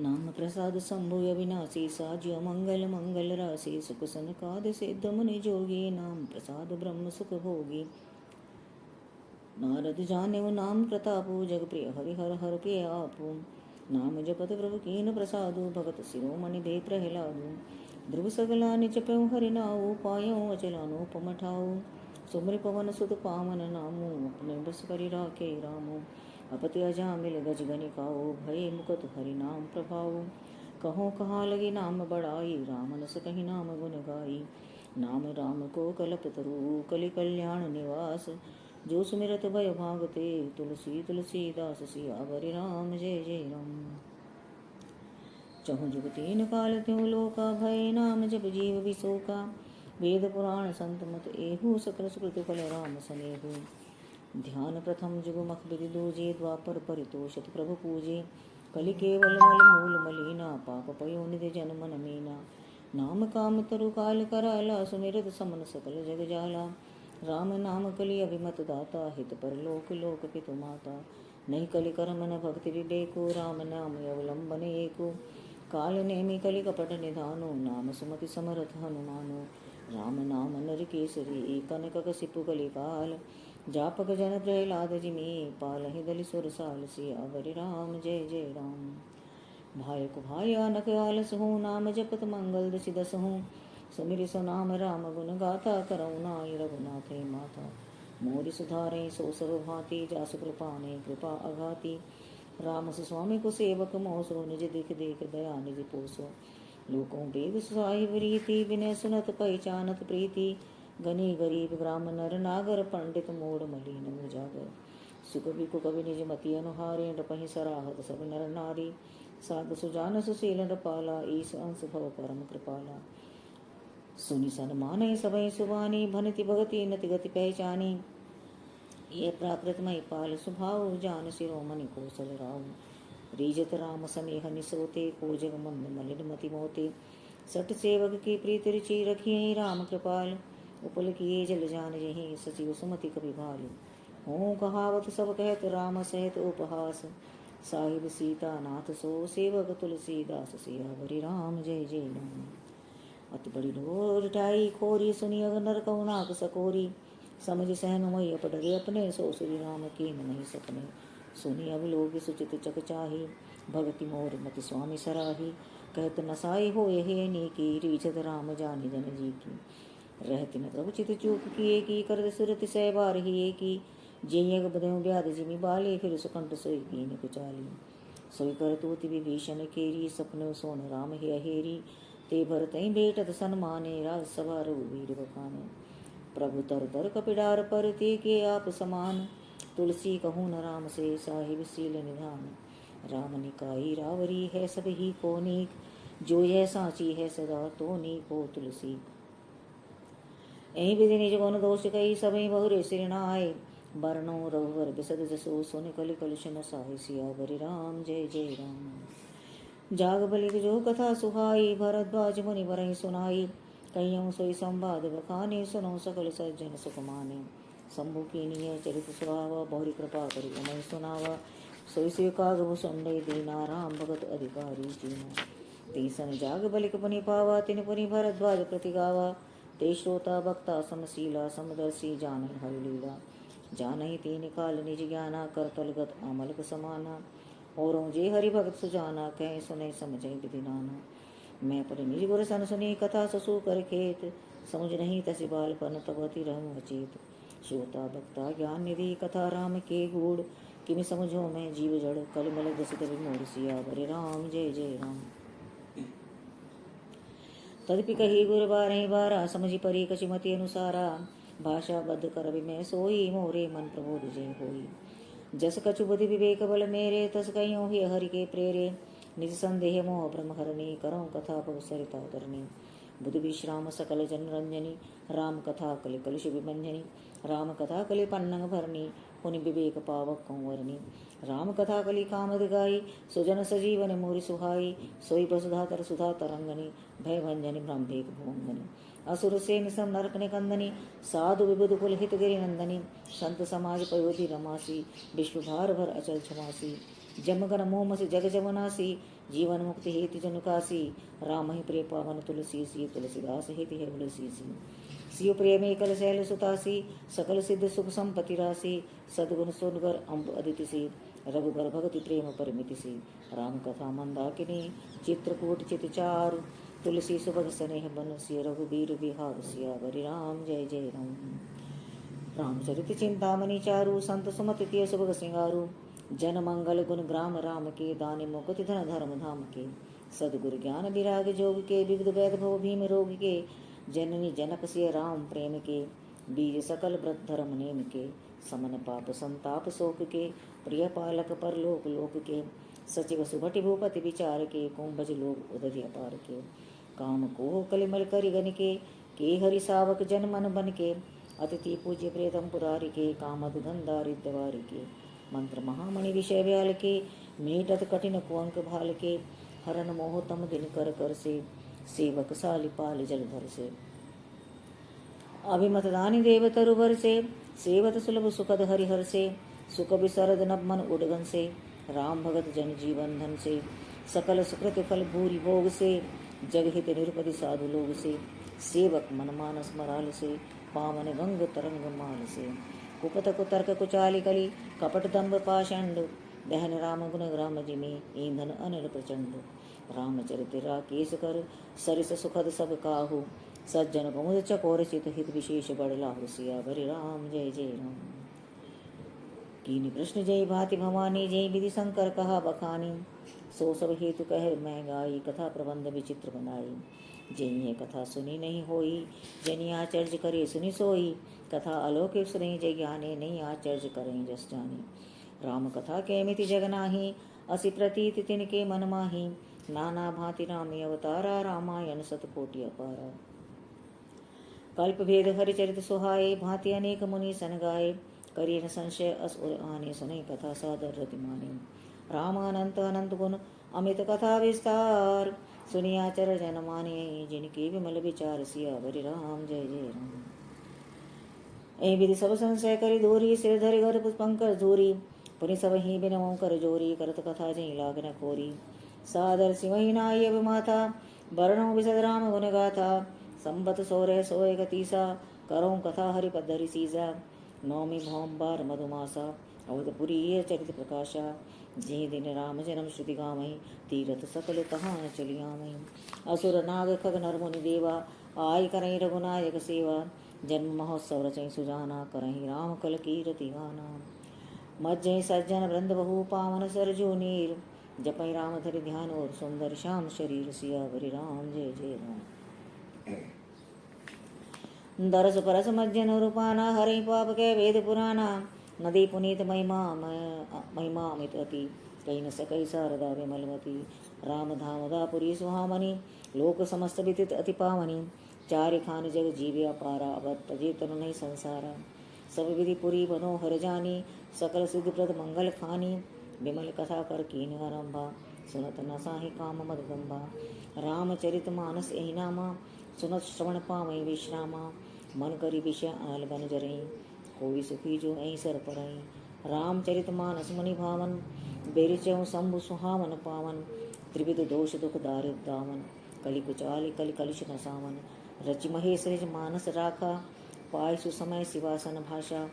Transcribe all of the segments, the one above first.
नाम प्रसाद शंभु अविनाशी साज्य मंगल मंगल राशि सुख सनकाद सिद्ध मुनि जोगी नाम प्रसाद ब्रह्म सुख भोगी। नारद जाने नाम प्रतापु जग प्रिय हरिहर हर के आपू। नाम जपत प्रभु कीन प्रसादु भगत शिरोमणि भे प्रहलादु। ध्रुव सगला निचप्यु हरि नाऊ पायो अचलानो पमठाऊ। सुमरि पवन सुत पावन नामु अपने बस करि राखे रामु। अपति अजामिल गज गनिकाओ भय मुकत हरि नाम प्रभाऊ। कहो कहाँ लगी नाम बड़ाई राम नस कही नाम गुण गाई। नाम राम को कलप तरु कलि कल्याण निवास। जो सुमिरत भय भागते तुलसी तुलसीदास सियावर राम जय जय राम। चहु जुग तीन काल त्यों लोका भय नाम जप जीव विशोका। वेद पुराण संत मत एहु सकल सुकृत फल राम सनेहु। ध्यान प्रथम जुग मख विधि दूजे द्वापर परितोषत प्रभु पूजे। कलि केवल मल मूल मलीना पाप पयो निधि जन मन मीना। नाम काम तरु काल कराला सुमिरत समन सकल जग जाला। राम नाम कलि अभिमत दाता हित पर लोक लोक पितु माता। नहीं कलि कर मन भक्ति विवेको राम नाम अवलंबन एको। काल नेमि कलि कपट निधानो नाम सुमति समरथ हनुमानो। राम नाम नर केसरी कनक कसिपु कलि काल। जापक जन प्रहलाद जिमि पालहि दलि सुर साल सियावर राम जय जय राम। भाय को भाय आनक आलस हूँ नाम जपत मंगल दसि दस हूँ। सुमिरि सो नाम राम गुण गाथा करउनाई रघुनाथ माता। मोरि सुधारे सो सब भांति जासु कृपा ने कृपा अघाती। राम स्वामी को सेवक मोसो निज दिख देख दया निज पोसो। लोकों वेद साहिब रीति विनय सुनत पहचानत प्रीति। गनी गरीब ग्राम नर नागर पंडित मोड़ मलिन उजागर। सुख बिकु कवि निज मति अनुहारे डपहि सराहत सब नर नारी। साधु सुजान सुशील नृपाला ईश अंश भव परम कृपाला। सुनि सन्मानहि सबहि सुबानी भनति भगति नति गति पहचानी। ये प्राकृत महिपाल सुभाव जान शिरोमणि कौशल राव। रीजत राम सनेह निसोते को जग मंद मलिन मति मोते। सट सेवक की प्रीत रुचि रखिए राम कृपाल। उपल किए जल जान यही सचिव सुमति कवि भाल। हों कहावत सब कहत राम सहित उपहास। साहिब सीता नाथ सो सेवक तुलसीदास सियावर राम जय जय राम। अति बड़ी ढोर ढाई खोरी सुनी अगर नर कहुनाक सकोरी। समझ सहन मोहि अप डरे अपने सो श्री राम कीन नहीं सपने। सुनी अब लोग सुचित चक चाही भगति मोर मति स्वामी सराही। कहत नसाई हो हे नीकी रीझत राम जानि जन जी की। रहति न प्रभु चित चूक किए की करत सुरति सै बार ही की। जेयग बदयु ब्याध जिमि बाले फिर सुकंठ सोई कीन कुचाली। सोई कर तूति विभीषण केरी सपनो सोन राम हे अहेरी। ते भरतहि भेटत सन्माने राज सभा रघुवीर बखाने। प्रभु तर तर कपिडार पर ते के आप समान। तुलसी कहूँ न राम से साहिब सील निधान। राम निकाई रावरी है सब ही को नीक। जो यह साची है सदा तो नीको तुलसी। यही विधि निज गुण दोष कही सबही बहुरे सिर नाय। बरनो रघुवर बिसद जसो सुन कलि कलुष न साहि सियावर राम जय जय राम। जाग बलिक जो कथा सुहाई भरद्वाज मुनि बरहि सुनाई। कहियों सोई संवाद बखाने सुनो सकल सज्जन सुख माने। शंभु कीनिय चरित स्वभाव बहुरी कृपा करि उमय सुनावा। सोई से कागभु संडय दीना राम भगत अधिकारी जीना। तीसन जाग बलिक पुनि पावा तिन पुनि भरद्वाज प्रति गावा। ते श्रोता भक्ता समशीला समदर्शी जानन हरि लीला। जानहि तीन काल निज ज्ञाना कर तलगत अमलक समाना। औरों जे हरि भगत सुजाना कह सुने समझे विधि नाना। मैं पर निज गुर सन सुनी कथा ससु कर खेत। समझ नहीं तसि बालपन तबति रहूं अचेत। श्रोता भक्ता ज्ञान निधि कथा राम के गूढ़। किमि समझो मैं जीव जड़ कल मल दसित विमूढ़ सियावर राम जय जय राम। तदपि कही गुर बारहि बारा समझि परी कछिमति अनुसारा। भाषा बद्ध कर मैं सोई मोरे मन प्रबोध जय होई। जस कछु बुद्धि विवेक बल मेरे तस कहियों ही हरि के प्रेरे। निज संदेह मोह ब्रह्म हरणी करऊँ कथा पव सरिता तरणी। बुध विश्राम सकल जन रंजनी राम कथा कलि कलुष विभंजनी। राम कथा कलि पन्नग भरनी पुनि विवेक पावक कंवरनी। राम कथा कलि कामद गाई सुजन सजीवन मोरि सुहाई। सोई बसुधा तर सुधा तरंगनी भय भंजनी ब्रह्मेक भुवंगनी। असुर सेन सम नरक निकंदनी साधु विबुध कुल हित गिरि नंदनी। संत समाज पयोधि रमासी विश्व भार भर अचल क्षमासी। जम कर मोम से जग जमनासी, जीवन मुक्ति हेतु जन कासी, राम ही प्रिय पावन तुलसी सी, तुलसीदास हेतु है तुलसी सी। सियो प्रिय में कल शैल सुतासी, सकल सिद्ध सुख संपत्ति राशि, सदगुण सुनकर अम्ब अदिति सी, रघुबर भगति प्रेम परमिति सी। राम कथा मंदाकिनी, चित्रकूट चित चारु, तुलसी सुभग स्नेह बन सिय, रघुबीर बिहार सियावरि राम जय जय राम। रामचरित चिंतामणि चारु, संत सुमति तिय सुभग सिंगारू, जन मंगल गुण ग्राम राम के, दानि मुकुति धन धर्म धाम के। सदगुरु ज्ञान विराग जोग के, विविध वैद भव भीम रोग के, जननी जनक सिय राम प्रेम के, बीज सकल व्रत धर्म नेम के। समन पाप संताप शोक के, प्रिय पालक परलोक लोक के, सचिव सुभटि भूपति विचार के, कुंभज लोग उदधि अपार के। काम को कलिमल करिगन के हरि सावक जन मन बन के, अतिथि पूज्य प्रेतम पुरारि के, कामद धंधा रिद्यवारि के। मंत्र महामणि विषय व्याल के, मीटत कठिन कुअंक भाल के, हरन मोह तम दिन कर कर से, सेवक सालि पाल जलधर से। अभिमत दानि देव तरुवर से, सेवत सुलभ सुखद हरिहर से, सुख विसरद नभ मन उडगन से, राम भगत जन जीवन धन से। सकल सुकृत फल भूरि भोग से, जग हित निरुपति साधु लोग से, सेवक मन मानस मराल से, पावन गंग तरंग माल से। कुपत कुतर्क कुचाली कली, कपट दम्भ पाषंड, दहन राम गुण ग्राम जिमी, ईंधन अनिल प्रचंड। रामचरित राकेश कर, सरिस सुखद सब काहू, सज्जन कुमुद चकोर चित, हित विशेष बड़ लाहु सियावरि राम जय जय राम। कीन कृष्ण जय भाति भवानी, जय विधि शंकर कहा बखानी, सो सब हेतु कह मैं गाई, कथा प्रबंध विचित्र बनाई। जिन्हें कथा सुनी नहीं होई, जनि आचर्य करे सुनि सोई, कथा अलौकिक सुनी जय ज्ञाने, नहीं आचर्य करें जस जानी। राम कथा के मिति जग नाही, असि प्रतीत तिनके मन माही, नाना भांति रामी अवतारा, रामायण सतकोटि अपारा। कल्प भेद हरिचरित सुहाए, भांति अनेक मुनि सन गाए, करिय न संशय असुर आने, सुने कथा सादर रति माने। राम अनंत अनंत गुण अमित कथा विस्तार, सुनिया चर जन माने, जिनके विमल विचार सियावरि राम जय जय राम। ए विधि सब संशय करि दूरी, सिर धरि गर्भ पंकज धूरी, पुनि सब ही बिनमो कर जोरी, करत कथा जहि लाग न खोरी। सादर सिवहि नाई अब माथा, वर्णो विशद राम गुण गाथा, संबत सोरह सोय गतीसा, करो कथा हरि पद धरि सीसा। नौमी भौम्बार मधुमासा, अवधपुरी ये चरित प्रकाशा, जे दिन राम जन्म श्रुति गावहीं, तीरथ सकल कहाँ न चलियावहीं। असुर नाग खग नर मुनि देवा, आय करहीं रघुनायक सेवा, जन्म महोत्सव रचै सुजाना, करहीं राम कल कीरति गाना। मज्जै सज्जन वृंद बहु पावन सरजू नीर, जपै राम धरि ध्यान और सुंदर श्याम शरीर सियावरि राम जय जय राम। दरस परस मज्जन रूपाना, हरि पाप के वेद पुराना, नदी पुनीत महिमा अमित अति, कही न सकई शारदा विमलमती। राम धाम दापुरी सुहामणि, लोक समस्त विदित अति पावनी, चारि खान जग जीव्य अपारा, अवत तजे तनु नहीं संसारा। सब विधि पुरी मनोहर जानी, सकल सिद्ध प्रद मंगल खानी, विमल कथा कर कीन आरंभा, सुनत न साहि काम मद गंभा। रामचरित मानस एहि नामा, सुनत श्रवण पावै विश्रामा, मन करी विषय आल बन जरई, कोई सुखी जो ऐ सर परई। रामचरित मानस मुनि भावन, बेरिचऊ शंभु सुहावन पावन, त्रिविध दोष दुख दारिद दावन, कलि कुचाली कलि कलिश नसावन। रचि महेश रिज मानस राखा, पाय सुसमय शिवासन भाषा,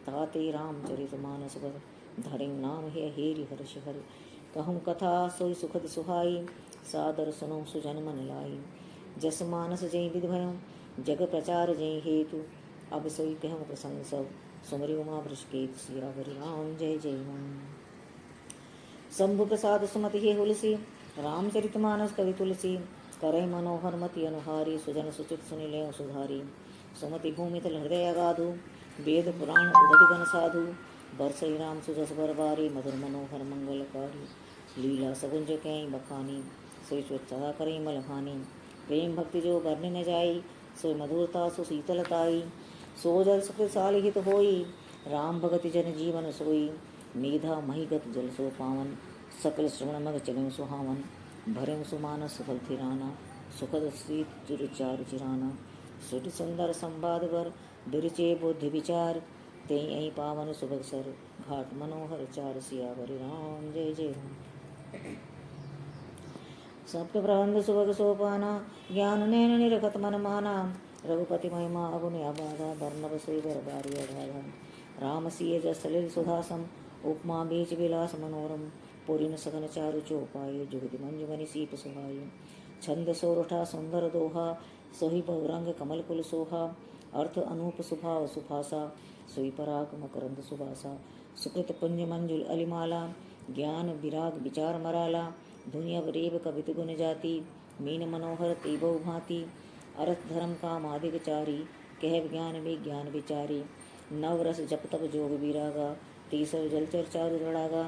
ताते रामचरित मानस वर, धरे नाम है हेरि हर्ष हर। कहूँ कथा सोई सुखद सुहाई, सादर सुनो सुजन मन लाई। जस मानस जय विधि भयं, जग प्रचार जय हेतु, अब सोई कहूँ प्रसंग सब, सुमरि उमा वृषकेतु सियावरि राम जय जय राम। शंभु प्रसाद सुमति हे हुलसी, रामचरित मानस कवि तुलसी, करय मनोहर मति अनुहारी, सुजन सुचित सुनिले सुधारी। सुमति भूमि तल हृदय अगाधु, वेद पुराण उदधि गण साधु, बरसई राम सुजस बरबारी, मधुर मनोहर मंगलकारी। लीला सगुंज कई बखानी, सोई स्वच्छता करई मलहानी, प्रेम भक्ति जो बरने न जाई, सोई मधुरता सो शीतलताई। सो जल सुकृत साल हित होई, राम भगति जन जीवन सोई, मेधा महिगत जल सो पावन, सकल श्रवण मग चलन सुहावन। भरम सुमानस फल थिराना, सुखद शीत चिर चारु चिराना, सुट सुंदर संवाद वर, बिरचे बुद्धि विचार, ते यही पावन सुबह सर घाट मनोहर चार सियावर राम जय जय राम। सप्त प्रबंध सुबह सोपाना ज्ञान नैन निरखत मन माना रघुपति महिमा अगुन अबाधा बर्नव श्रीधर बारी अगाधा राम सिय जस सलिल सुधासम उपमा बीच विलास मनोरम पुरीन सघन चारु चौपाई जुगति मंजु बनि सीप सुहाई छंद सोरठा सुंदर दोहा सोही बहुरंग कमल कुल सोहा अर्थ अनूप सुभाव सुभासा सोई पराग मकरंद सुभासा सुकृत पुंज मंजुल अलिमाला ज्ञान विराग विचार मराला दुनिया बरेब कवित गुण जाति मीन मनोहर तेबो भांति अर्थ धर्म काम आदिक चारी कह ज्ञान में ज्ञान विचारी नव रस जप तप जोग विरागा तीसर जलचर चारु रड़ागा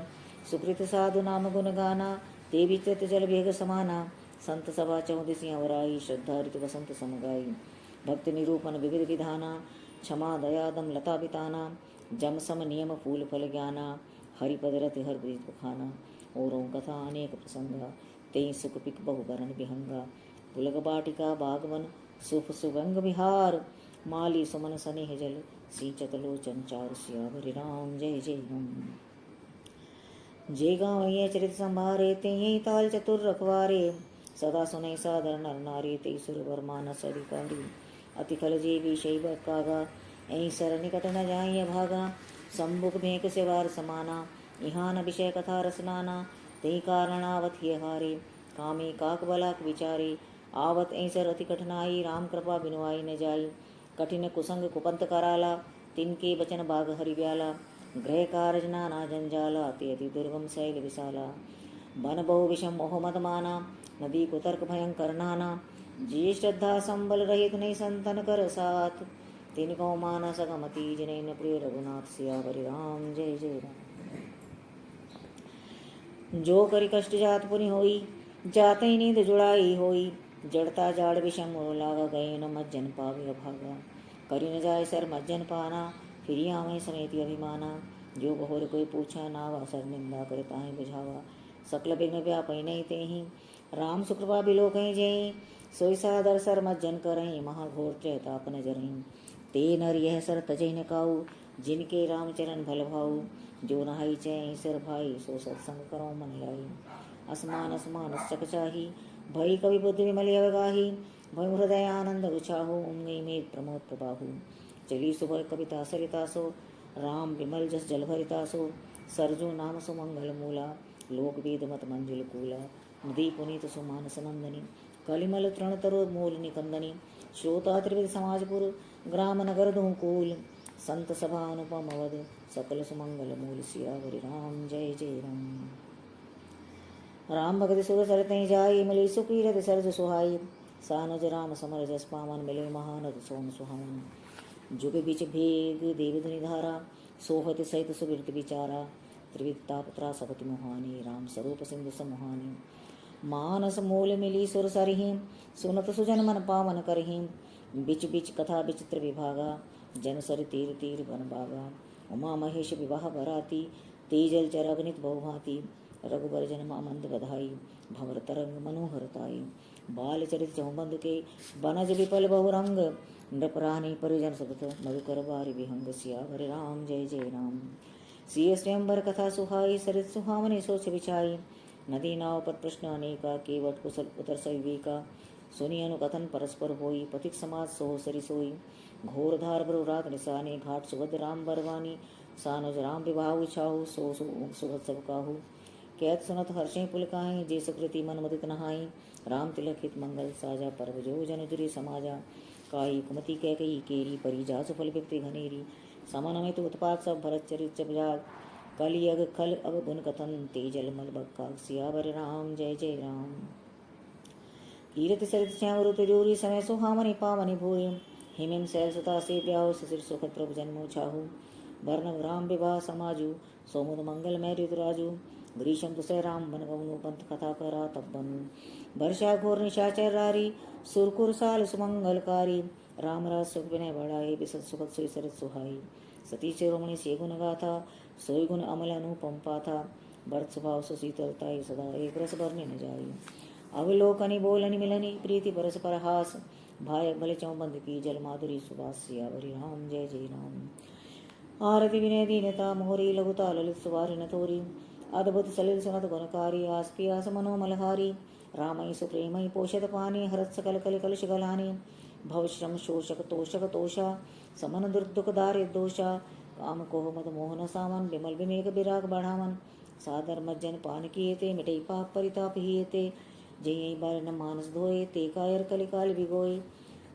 सुकृत साधु नाम गुण गाना ते विचत जल भेग समाना संत सभा चौदिसी अवराई श्रद्धा ऋतु वसंत समगाई भक्ति निरूपण विविध विधाना क्षमा दया दम लता बिताना जम सम नियम फूल फल ज्ञाना हरिपद रति हर ब्रीत खाना औरों कथा अनेक प्रसंगा तेई सुख पिक बहुकरण विहंगा पुलक बाटिका बागवन सुफ सुगंग विहार माली सुमन सनेह जल सींचत लोचन चारु सियावर राम जय जय राम। जे गावैया चरित संभारे ते ताल चतुर रखवारे सदा सुनै सादर नर नारी ते सुर वर मानस अधिकारी अति खल जे विषय कागा ऐ सर निकट न जाय भागा सम्मुख भेंक से वार समाना इहान विषय कथा रसनाना ते कारणावत हिय हारे कामी काक बलाक विचारे आवत ऐसर अति कठिनाई राम कृपा बिनुआई न जाई कठिन कुसंग कुपंत कराला तिनके बचन बाग हरि व्याला गृह कारज नाना जंजाला ते अति दुर्गम शैल विशाला बन बहु विषम मोह मद माना नदी कुतर्क भयंकर नाना जी श्रद्धा संबल रहित नहीं संतन कर साथ तिनको माना सगमति जिनै न प्रिय रघुनाथ सियावर राम जय जय राम। जो करि कष्ट जात पुनि होई जाते नींद जुड़ाई होई जड़ता जाड़ विषम लागा गए न मज्जन पावे अभागा करी न जाय सर मज्जन पाना फिर आवे समेति अभिमाना जो बहुर कोई पूछा नावा सर निंदा करे ताहि बुझावा सकल विघ्न व्यापै नहीं तेहि राम सुकृपा बिलो कहीं जय सोई सादर सर मज्जन करहीं महाघोर त्रैताप न जरहीं ते नर यह सर तजै न काऊ जिनके रामचरण भल भाऊ जो नहाई चै सर भाई सो सत्संग करो मन लाई असमान असमान चकचाही भई कवि बुद्धि विमल अवगाही भय हृदय आनंद उछाहु उमंग मेघ प्रमोद प्रबाहु चली सुबह कविता सरितासो राम विमल जस जल भरितासो सरजू नाम सुमंगल मूला लोक वेद मत मंजुल कूला नदी पुनीत सुमानस नंदनी कलिमल तृण तरो मूल निकंदनी श्रोता त्रिविध समाजपुर ग्राम नगर धूकूल संत सभा अनुपम अवध सकल सुमंगल मूल सियावर राम जय जय राम। राम भगति सुर सरते जाई मिली सुकीरत सरज सुहाई सानज राम समर जस पावन मिले महानद सोन सुहावन जुग बिच भेग देवधनि धारा सोहत सहित सुबिरत विचारा त्रिविद्ता पुत्रा सपति मोहानी राम स्वरूप सिंधु समोहानी मानस मूल मिली सुर सरहि सुनत सुजन मन पावन करहि बिच बिच कथा विचित्र विभागा जन सर तीर तीर बन बागा उमा महेश विवाह बराती तेजल चर अग्नित बहुभांति रघुबर जन मंद बधाई भंवर तरंग मनोहरताई बाल चरित चौबंद के बनज विपल बहुरंग नृपरानी परिजन सतत मधुकर बारि विहंग सियावर राम जय जय राम। सिय स्वयंवर कथा सुहाई सरित सुहावने सोच विचाई नदी नाव पर प्रश्न अनेका केवट कुशल उतर सविवेका सुनी अनुकथन परस्पर होई पथिक समाज सोह सरि सोई घोर धार बरुरात निशाने घाट सुभद्र राम बरवानी सानुज राम विवाह छाहु सो सुभद सब काहू कैत सुनत हर्षें पुलकाहीं जे सुकृति मन मुदित नहाई राम तिलक हित मंगल साजा पर्व जो जन जुरी समाजा काई कुमति कह कही केरी परी जासु फल विपति घनेरी समन में तो उत्पात सब भरत चरित जाग कलि अग खल अग गुन कथन तेजल मल बक्का सियावर राम जय जय राम। कीरति सरित श्याम ऋतु जोरी समय सुहामनि पावनि भूरि हिमिम शैल सुता से ब्याहु शिशिर सुखद प्रभु जन्मो छाहु वर्ण राम विवाह समाजु सोमुद मंगल मैं ऋतुराजु ग्रीशम दुसह राम बन गवनु पंथ कथा करा तब बनु वर्षा घोर निशाचर रारी सुरकुर साल सुमंगलकारी राम राज सुख विनय बढ़ाए बिसत सुखद सोई सरत सुहाई सती चिरोमणि से गुण गाथा सोई गुण अमल अनुपम पाथा भरत स्वभाव सुशीतलताई सदा एक रस भरने न जाई अवलोकनि बोलनि मिलनि प्रीति परस परहास भाय भले चौबंद की जल माधुरी सुबास सियावरी राम जय जय राम। आरति विनय दीनता मोहरी लघुता ललित सुवारि न थोरी अद्भुत सलिल सुनत गुणकारी आस्पी आस मनोमलहारी रामई सुप्रेमई पोषत पानी हरत सकल कल कलश गलानी भवश्रम शोषक तोषक तोषा समन दुर्दुख दारिद दोषा काम कोह मद मोहन सामन बिमल विमेक बिराग बढ़ावन सादर मज्जन पान किए ते मिटई पाप परिताप हिए ते जय बार न मानस धोए ते कायर कलिकाल भिगोए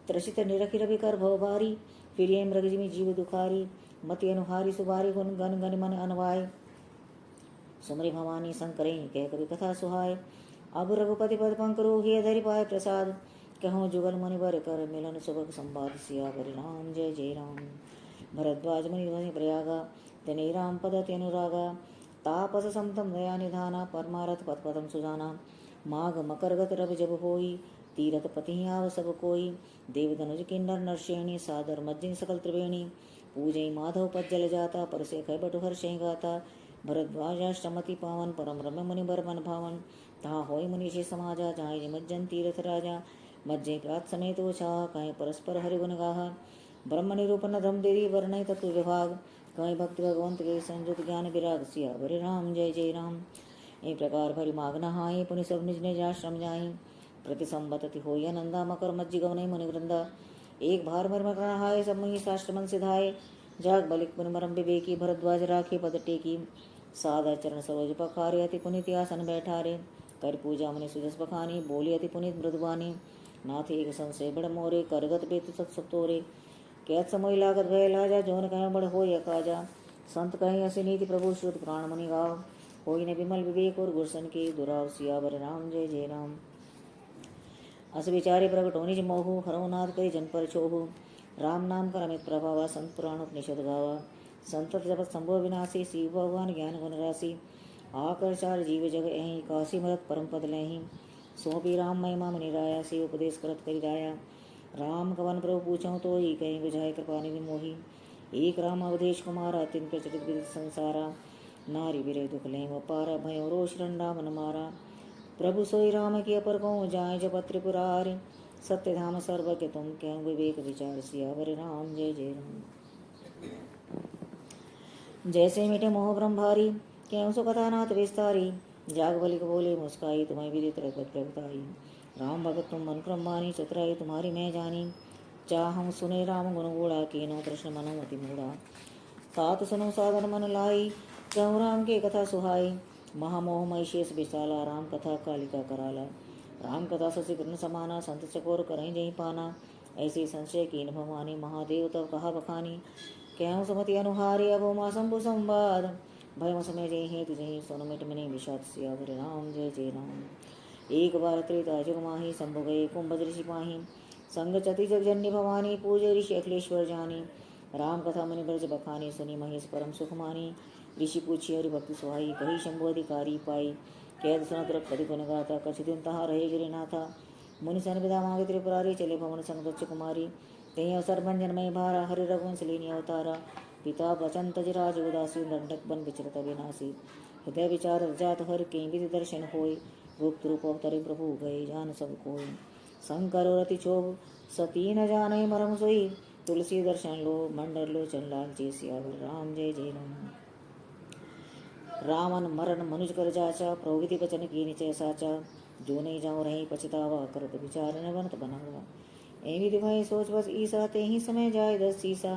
त्रसित निरखिर विकर भव भारी फिर मृगजिमी जीव दुखारी मति अनुहारी सुबारी गुण गन गन मन अनवाय सुमरि भवानी शंकरे कह कवि कथा सुहाय अब रघुपति पद पंकरो ही धरि पाए प्रसाद कहो जुगल मुनि बर कर मिलन सुबह संवाद सियावर राम जय जय राम भरद्वाज मुनि ध्वनि प्रयागा तनय राम पद अनुरागा तापस समतम दया निधाना परमारथ पद पदम सुजाना माघ मकर गत रव जब होई तीरथ पति आव सब कोई देव धनुज किन्नर नरश्रेणी सादर मज्जिन सकल त्रिवेणी पूजय माधव पद जल जाता परसे कै बटु हर्ष गाता भरद्वाजाष्टमति पावन परम रम्य मुनि बर मन भावन तहा होय मुनिषि समाजा जाय मज्जन तीरथ राजा मज्जय प्रात समेत छा कहीं परस्पर हरिगुण गाहा ब्रह्म निरूपण धम देवी वर्णय तत्व विभाग कहीं भक्ति भगवंत के संयुत ज्ञान विराग सिया बरे राम जय जय राम। ए प्रकार भरि माघ नहाय पुनि सब निज निज आश्रम जाई प्रति संबत होय नंदा मकर मज्जि गवनय मुनि वृंदा एक भार मर मकर नहाय सब मही साष्टमन सिधाय जाग बलिक पुनि मरम विवेकी भरद्वाज राखे पद टेकी सादा चरण सरोज पखारे अति पुनित आसन बैठारे कर पूजा मुनि सुजस बखानी बोली अति पुनित मृदुवानी नाथ एक संशय बड़ मोरे करगत बेत सत्सप्तोरे कैत समय लागत भय लाजा जोन कह बड़ हो काजा संत कहीं असी नीति प्रभु श्रुत प्राण मुनि गाव होई न विमल विवेक और गुरसन के दुराव सियावर राम जय जय राम। अस विचारे प्रगट होनिज मोहु हरवनाथ कई जन पर छोहु राम नाम कर अमित प्रभावा संत पुराण उपनिषद गावा संतत जपत संभव विनाशी शिव भगवान ज्ञान गुण राशि आकर चार जीव जग अहि काशी मरत परम पद लहि सोपी राम महिमा मुनि राया से उपदेश करत करि राया राम कवन प्रभु पूछऊँ तो ही कहीं बुझाए कृपा निधि मोही एक राम अवधेश कुमारा तिन प्रचलित विदित संसारा नारी विरय दुख लें पारा भयो रोष रंडा मन मारा प्रभु सोई राम की अपर कहूँ जाय जब त्रिपुरारि सत्य धाम सर्वज्ञ तुम क्यों विवेक विचार सियावर राम जय जय राम। जैसे मिटे मोह ब्रह्मभारी क्यों सो कथानाथ विस्तारी जाग बलिक बोले मुस्काई तुम्हें विदित रघुपत प्रभुताई राम भगत तुम मन क्रम मानी चतुराई तुम्हारी मैं जानी चाहूँ सुने राम गुण गोड़ा कीनो कृष्ण मनो मति मूढ़ा तात सुनो साधन मन लाई कहूँ राम के कथा सुहाई महामोह मई शेष विशाला राम कथा कालिका कराला राम कथा शशि कृष्ण समाना संत चकोर करहीं जही पाना ऐसी संशय कीन भवानी महादेव तब कहा बखानी कहूँ सुमति अनुहारी अब मा शंभु संवाद भय समय जय हेतु जही सोन मिट मिने विषाद सियावर राम जय जय राम। एक बार त्रेता जुग माही शंभु गए कुंभ ऋषि पाही संग चति जग जन्य भवानी पूज ऋषि अखिलेश्वर जानी राम कथा मुनि ब्रज बखानी सुनी महेश परम सुख मानी ऋषि पूछी हरि भक्ति सुहाई कही शंभु अधिकारी पाई कैद सुनत रघुपति गुण गाथा कछि दिन तहा रहे गिरिनाथा मुनि सन विदा मांगे त्रिपुरारी चले भवन संग दक्ष कुमारी तही अवसर भंजन मय भारा हरि रघुवंश लीनी अवतारा पिता बचन तज राज उदासी दंडक बन विचरत विनाशी हृदय विचार जात हर के विधि दर्शन होय गुप्त रूप अवतरे प्रभु गए जान सब कोई शंकर रति क्षोभ सती न जाने मरम सोई तुलसी दर्शन लो मंडल लो चल लाल जय सियावर राम जय जय राम। रावण मरण मनुज कर जाचा प्रभुति वचन की निचय साचा जो नहीं जाऊँ रही पछतावा करत विचार न बनत बनावा एवं दिखाई सोच बस ईसा ते ही समय जाय दस सीसा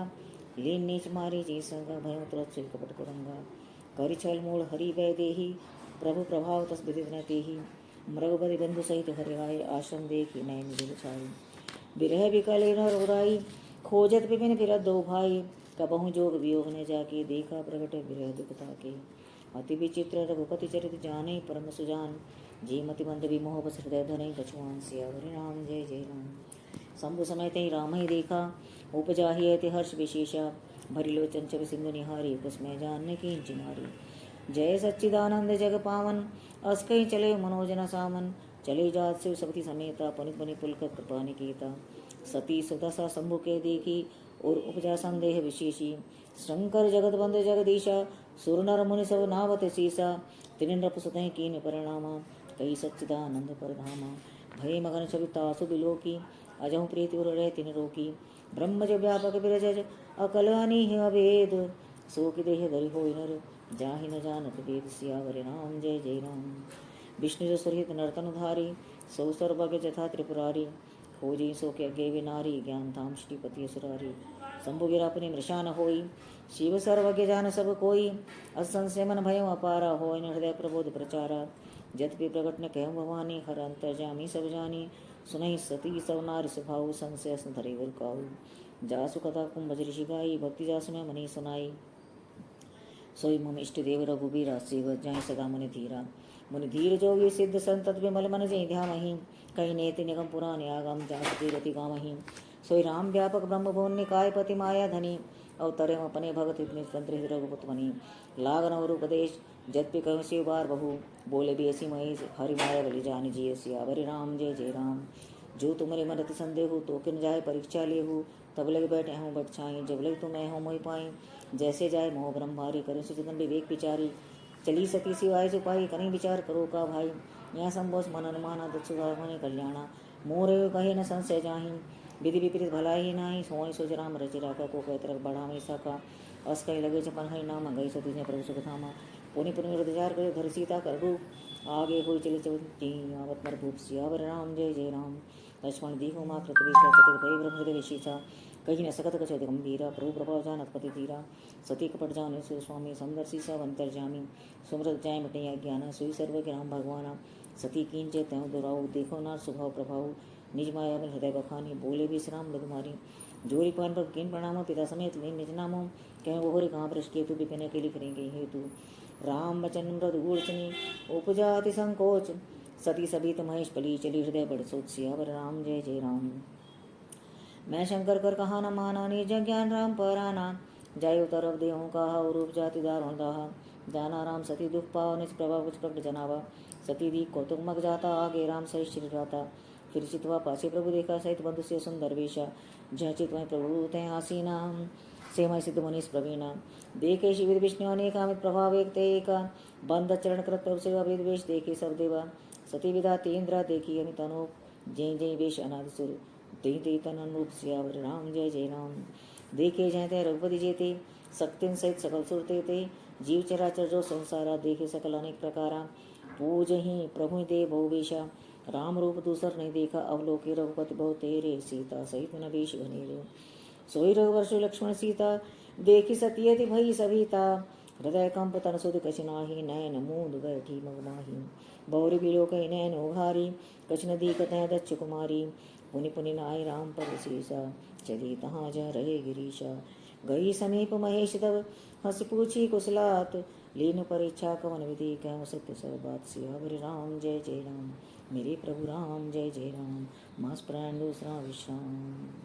लीन नीच मारी जी संगा भयो तुरत सुई कपट कुरंगा करि छल मूल हरि वै देही प्रभु प्रभाव तस विदित न तेहि मृगपति बंधु सहित हरि आए आश्रम देखी नयन दिल छाई विरह विकल रघुराई खोजत विपिन फिरत दो भाई कबहु जोग वियोग न जाके देखा प्रगट विरह दुख ताके अति विचित्र रघुपति चरित जाने परम सुजान जी मति मंद विमोह बस हृदय धने कछुआन सियावर राम जय जय राम। शंभु समय तही राम ही देखा उपजा ही अति हर्ष विशेषा भरी लोचन छवि सिंधु निहारी कुसमय जान की चिनारी जय सच्चिदानंद जग पावन अस कहीं चले मनोजन सामन चले जात शिव सपति समेता पुनित पुनि पुलक कृपा निकेता सती सुदशा शंभु के देखी और उपजा संदेह विशेषी शंकर जगत बंद जगदीशा सुर नर मुनि सब नावत शीसा तिन नृप सुतः कीन परिणामा कई सच्चिदानंद परधामा भय मगन छविता सुबिलोकी अजहु प्रीति उर रहे तिन रोकी ब्रह्म जब व्यापक विरजज अकल अनिह अभेद सो कि देह धरि होय नर, जाहि न जानत वेद। सियावर राम जय जय राम। विष्णु जो सुरहित नर्तन धारी, सो सर्वज्ञ जथा त्रिपुरारी। खोजी सो के अज्ञे नारी, ज्ञान धाम श्रीपति असुरारी। शंभु गिरा अपने मृषा न होई, शिव सर्वज्ञ जान सब कोई। असंशय मन भयम अपारा, होय न हृदय प्रबोध प्रचारा। जत भी प्रगट न कहूँ भवानी, हर अंतर्जामी सब जानी। सुनहि सती सब नारी स्वभाव, संशय असं धरे वर काहू। जासु कथा कुंभ ऋषि गाई, भक्ति जासु मैं मनी सुनाई। सोई मम इष्ट देव रघुबीरा, सेवक जाय सदा मुनि धीरा। मुनि धीर जो ये सिद्ध संतत विमल मन जय ध्यामहि। कहीं नेति निगम पुराण आगम, जासु तीरति गामहि। सोई राम व्यापक ब्रह्म भुवन निकाय, पति माया धनी। अवतरे अपने भगत तंत्र रघुपत मनी। लागन और उपदेश जत कहु शिव बार बहु, बोले बेसी महेश हरि माया बलि जान जिय। सियावर राम जय जय राम। जो तुम्हारे मन रति संदेहु, तो किन जाय परीक्षा लेहु। तब लग बैठे हूँ बट छाई, जब लग तुम हो मोहि पाई। जैसे जाय मोह ब्रह्मारी, करें सुचितन विवेक विचारी। चली सती सिवाय सिपाही, कहीं विचार करो का भाई। यहाँ संबोस मन अनुमाना, दत्सुधा मने कल्याणा। मोरे कहे न संशय जाहि, विधि विपरीत भला ही नाही। सोई सोच राम रचि राखा, को कहत रख बढ़ा में सका। अस कही लगे चपन हरि नाम, गई सती ने प्रभु सुख धामा। पुनि पुनि विचार करे, धर सीता कर रूप। आगे होई चले चवती, आवत मर भूप। सियावर राम जय जय राम। लक्ष्मण दीहो माँ कृत विषय, चकित भई ब्रह्म हृदय विशीसा। कहीं न सकत कछुत गंभीरा, प्रभु प्रभाव जानत पति धीरा। सती कपट जाने सो स्वामी, समदर्शी सब अंतर्जामी। सुमरत जाय मिटे अज्ञाना, सोई सर्वज्ञ राम भगवाना। सती कींचे त्यों दुराऊ, देखो ना स्वभाव प्रभाव। निज माया में हृदय बखानी, बोले विश्राम लघुमारी। जोरी पान पर किन प्रणामो, पिता समेत लीन निज नामो। कह ओहरि कहाँ वृष केतु, विपिन के लिख करेंगे हेतु। राम बचन मृदु गूढ़चनी, उपजा अति संकोच। सती सबित महेश पली, चली हृदय बड़ सोच। सियावर राम जय जय राम। मैं शंकर कर कहा न माना, निज ज्ञान राम पराना। जायो तरफ देहूँ कहा, और रूप जाति दारुण दाहा। जाना राम सती दुख पाओ, निज प्रभाव कुछ प्रकट जनावा। सती दी कौतुक मग जाता, आगे राम सहित श्री राता। फिर चितवा पाछे प्रभु देखा, सहित बंधु से सुंदर वेशा। जह चितवै प्रभु तय आसीना, सेमय सिद्ध मुनीस प्रवीणा। देखे शिविर विष्णु अनेका, अमित प्रभाव एक ते एका। बंद चरण कृत प्रभु सेवा, भेद वेश देखे सब देवा। सती विदा तेन्द्रा देखी अमित अनूप, जय जय वेश अनादि सुर। दई दई तन अनुरूप। सियावर राम जय जय राम। देखे जय तय रघुपति जेते, शक्तिन सहित सकल सुर ते। जीव चराचर जो संसारा, देखे सकल अनेक प्रकारा। पूज ही प्रभु देव बहु वेशा, राम रूप दूसर नहीं देखा। अवलोके रघुपति बहु तेरे, सीता सहित न वेश घनेरे। सोई रघुवर लक्ष्मण सीता, देखी सतियति भई सभीता। हृदय कंप तन सुध कछि नाही, नैन मूंद बैठी मगमाही। बौरि बिलो कहि नैन उघारी, कछ न दीखत है दक्ष कुमारी। पुनि पुनि नाय राम पद सीसा, चली तहाँ जा रहे गिरीशा। गई समीप महेश तब, हंस पूछी कुशलात। लीन परीक्षा कवन विधि, कहूँ सत्य सब बात। सियावर राम जय जय राम। मेरे प्रभु राम जय जय राम। मास प्राण दूसरा विश्राम।